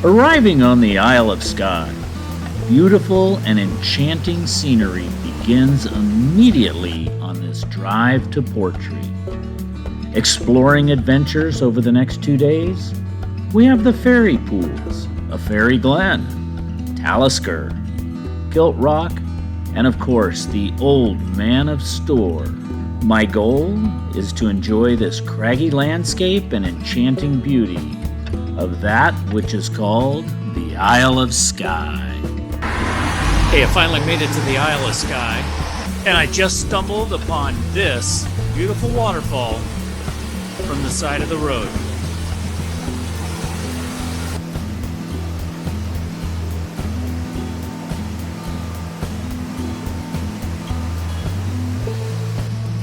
Arriving on the Isle of Skye, beautiful and enchanting scenery begins immediately on this drive to Portree. Exploring adventures over the next 2 days, we have the fairy pools, a fairy Glen, Talisker, Kilt Rock, and of course the old Man of Storr. My goal is to enjoy this craggy landscape and enchanting beauty of that which is called the Isle of Skye. Hey, I finally made it to the Isle of Skye, and I just stumbled upon this beautiful waterfall from the side of the road.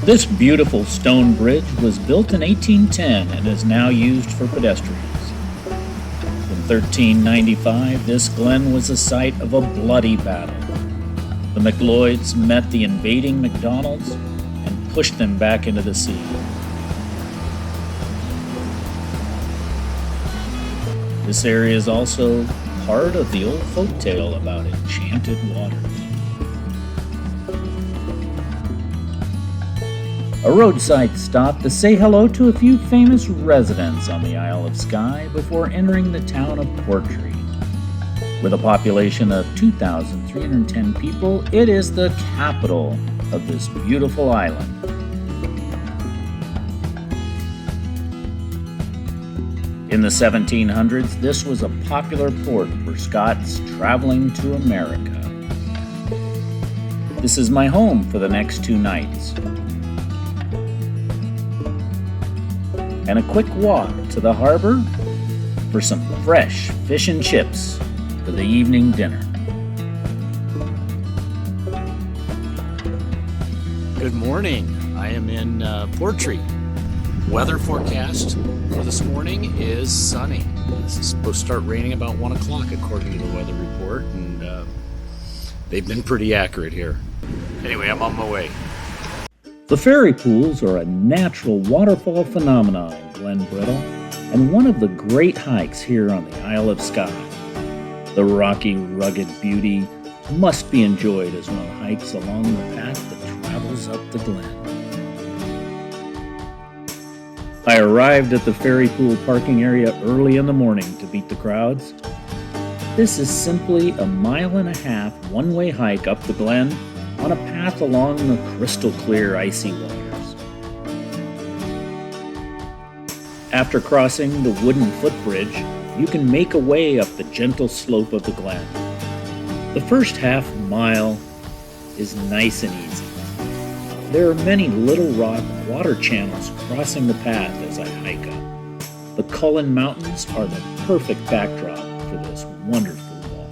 This beautiful stone bridge was built in 1810 and is now used for pedestrians. In 1395, this glen was the site of a bloody battle. The MacLeods met the invading MacDonalds and pushed them back into the sea. This area is also part of the old folktale about enchanted waters. A roadside stop to say hello to a few famous residents on the Isle of Skye before entering the town of Portree. With a population of 2,310 people, it is the capital of this beautiful island. In the 1700s, this was a popular port for Scots traveling to America. This is my home for the next 2 nights. And a quick walk to the harbor for some fresh fish and chips for the evening dinner. Good morning. I am in Portree. Weather forecast for this morning is sunny. This is supposed to start raining about 1 o'clock according to the weather report, and they've been pretty accurate here. Anyway, I'm on my way. The fairy pools are a natural waterfall phenomenon in Glen and one of the great hikes here on the Isle of Skye. The rocky, rugged beauty must be enjoyed as one hikes along the path that travels up the Glen. I arrived at the fairy pool parking area early in the morning to beat the crowds. This is simply a 1.5 mile one-way hike up the Glen on a path along the crystal clear icy waters. After crossing the wooden footbridge, you can make a way up the gentle slope of the Glen. The first half mile is nice and easy. There are many little rock water channels crossing the path as I hike up. The Cullen Mountains are the perfect backdrop for this wonderful walk.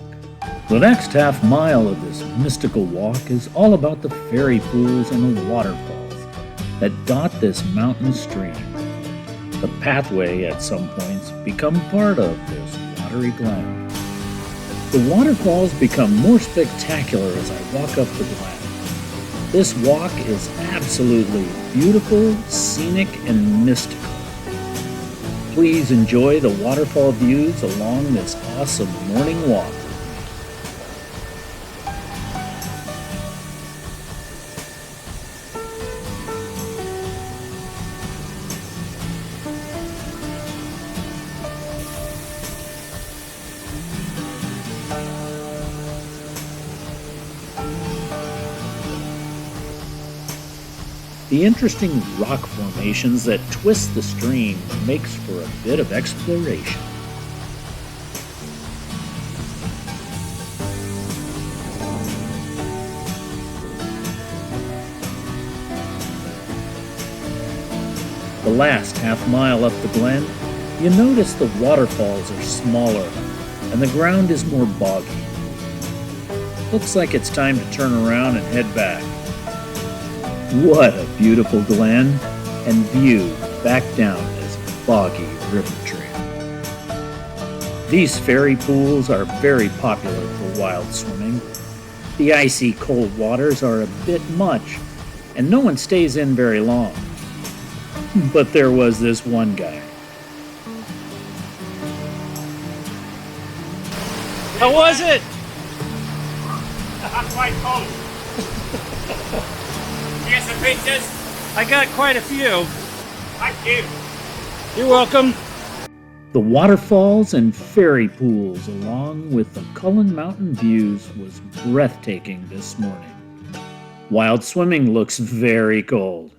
The next half mile of this mystical walk is all about the fairy pools and the waterfalls that dot this mountain stream. The pathway at some points become part of this watery glen. The waterfalls become more spectacular as I walk up the Glen. This walk is absolutely beautiful, scenic, and mystical. Please enjoy the waterfall views along this awesome morning walk. The interesting rock formations that twist the stream makes for a bit of exploration. The last half mile up the Glen, you notice the waterfalls are smaller and the ground is more boggy. Looks like it's time to turn around and head back. What a beautiful glen and view back down this boggy river trail. These fairy pools are very popular for wild swimming. The icy cold waters are a bit much, and no one stays in very long. But there was this one guy. How was it? Not quite cold. You get some pictures? I got quite a few. Thank you. You're welcome. The waterfalls and fairy pools, along with the Cullen Mountain views, was breathtaking this morning. Wild swimming looks very cold.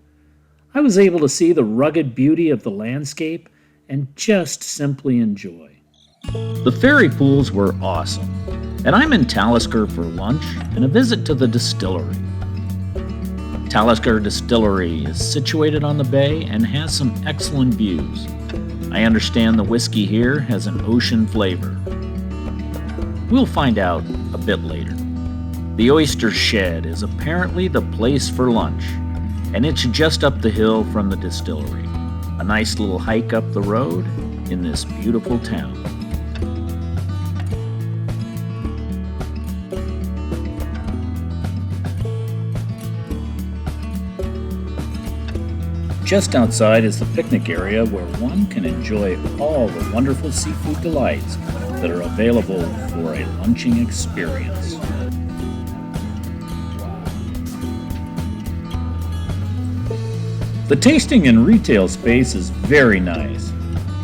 I was able to see the rugged beauty of the landscape and just simply enjoy. The fairy pools were awesome, and I'm in Talisker for lunch and a visit to the distillery. Talisker Distillery is situated on the bay and has some excellent views. I understand the whiskey here has an ocean flavor. We'll find out a bit later. The Oyster Shed is apparently the place for lunch, and it's just up the hill from the distillery. A nice little hike up the road in this beautiful town. Just outside is the picnic area where one can enjoy all the wonderful seafood delights that are available for a lunching experience. The tasting and retail space is very nice,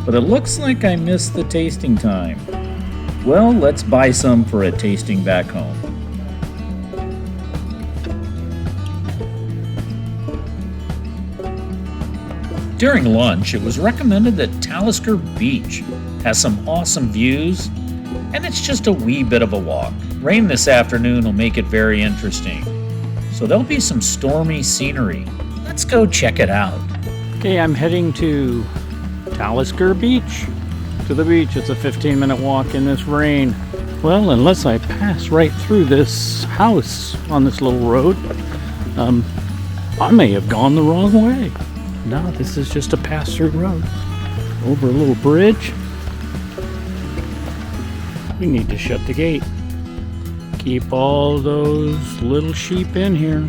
but it looks like I missed the tasting time. Well, let's buy some for a tasting back home. During lunch, it was recommended that Talisker Beach has some awesome views, and it's just a wee bit of a walk. Rain this afternoon will make it very interesting, so there'll be some stormy scenery. Let's go check it out. Okay, I'm heading to Talisker Beach. To the beach, it's a 15-minute walk in this rain. Well, unless I pass right through this house on this little road, I may have gone the wrong way. No, this is just a pass-through road. Over a little bridge. We need to shut the gate. Keep all those little sheep in here.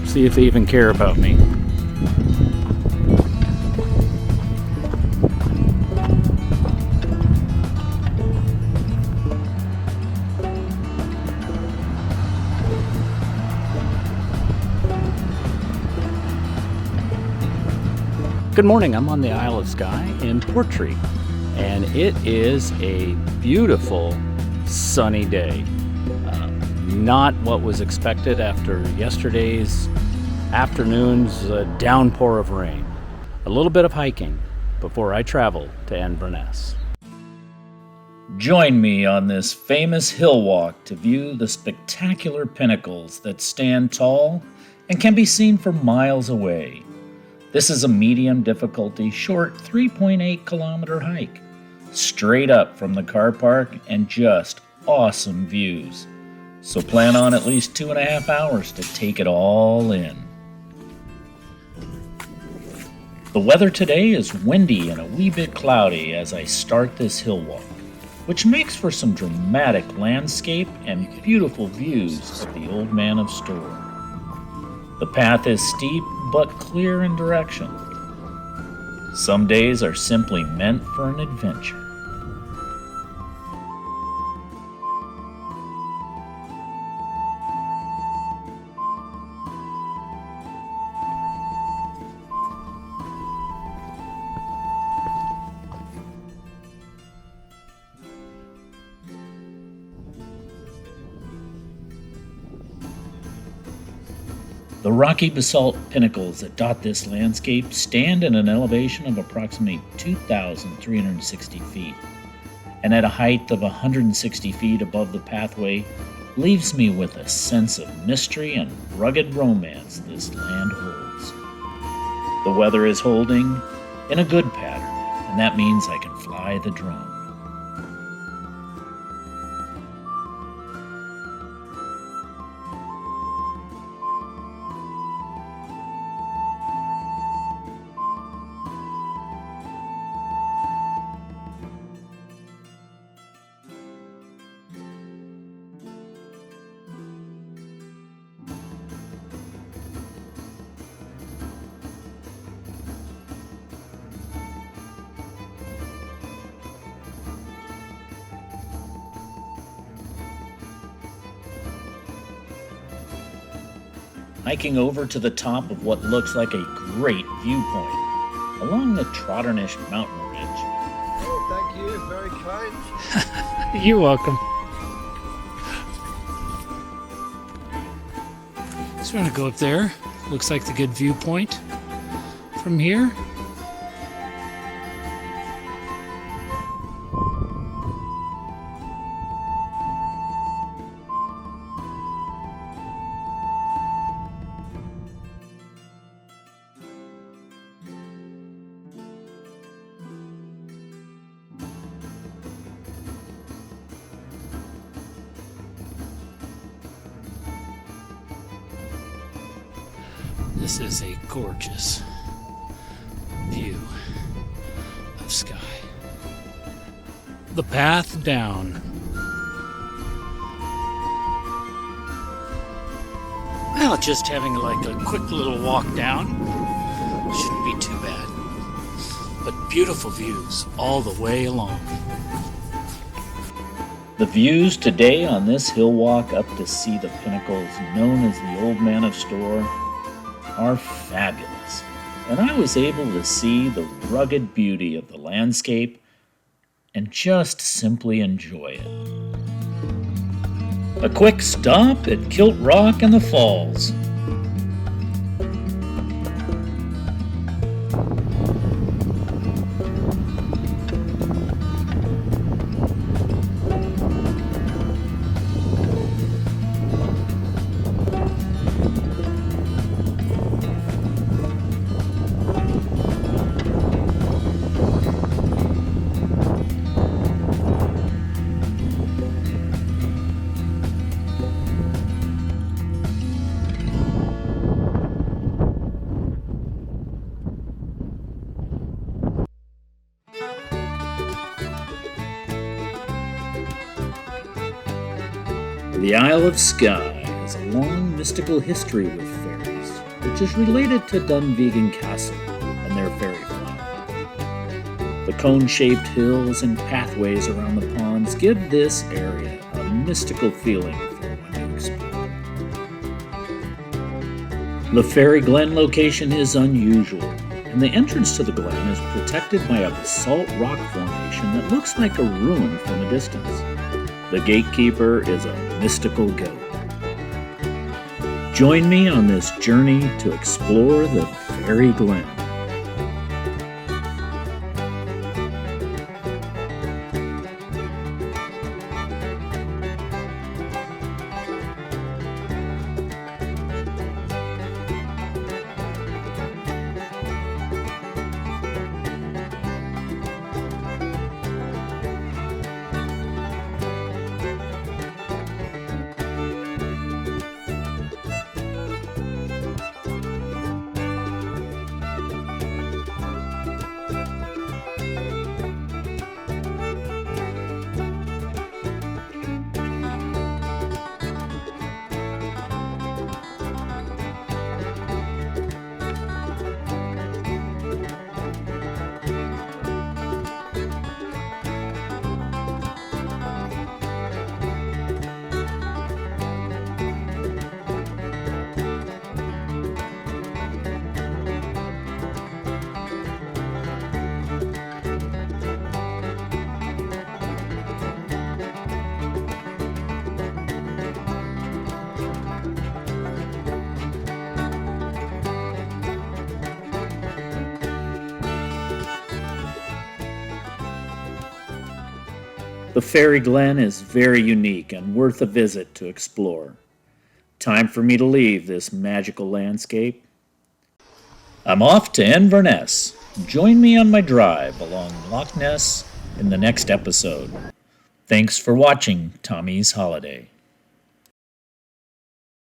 See if they even care about me. Good morning, I'm on the Isle of Skye in Portree, and it is a beautiful sunny day. Not what was expected after yesterday's afternoon's downpour of rain. A little bit of hiking before I travel to Inverness. Join me on this famous hill walk to view the spectacular pinnacles that stand tall and can be seen for miles away. This is a medium difficulty, short 3.8 kilometer hike, straight up from the car park and just awesome views. So plan on at least 2.5 hours to take it all in. The weather today is windy and a wee bit cloudy as I start this hill walk, which makes for some dramatic landscape and beautiful views of the old Man of Storr. The path is steep but clear in direction. Some days are simply meant for an adventure. The rocky basalt pinnacles that dot this landscape stand at an elevation of approximately 2,360 feet, and at a height of 160 feet above the pathway leaves me with a sense of mystery and rugged romance this land holds. The weather is holding in a good pattern, and that means I can fly the drone. hiking over to the top of what looks like a great viewpoint along the Trotternish mountain ridge. Oh, thank you. Very kind. You're welcome. So we're going to go up there. Looks like the good viewpoint from here. This is a gorgeous view of Skye. The path down. Well, just having like a quick little walk down shouldn't be too bad. But beautiful views all the way along. The views today on this hill walk up to see the pinnacles known as the Old Man of Storr are fabulous, and I was able to see the rugged beauty of the landscape and just simply enjoy it. A quick stop at Kilt Rock and the Falls. The Isle of Skye has a long mystical history with fairies, which is related to Dunvegan Castle and their fairy flower. The cone-shaped hills and pathways around the ponds give this area a mystical feeling for one to explore. The Fairy Glen location is unusual, and the entrance to the glen is protected by a basalt rock formation that looks like a ruin from a distance. The gatekeeper is a mystical goat. Join me on this journey to explore the Fairy Glen. The Fairy Glen is very unique and worth a visit to explore. Time for me to leave this magical landscape. I'm off to Inverness. Join me on my drive along Loch Ness in the next episode. Thanks for watching Tommy's Holiday.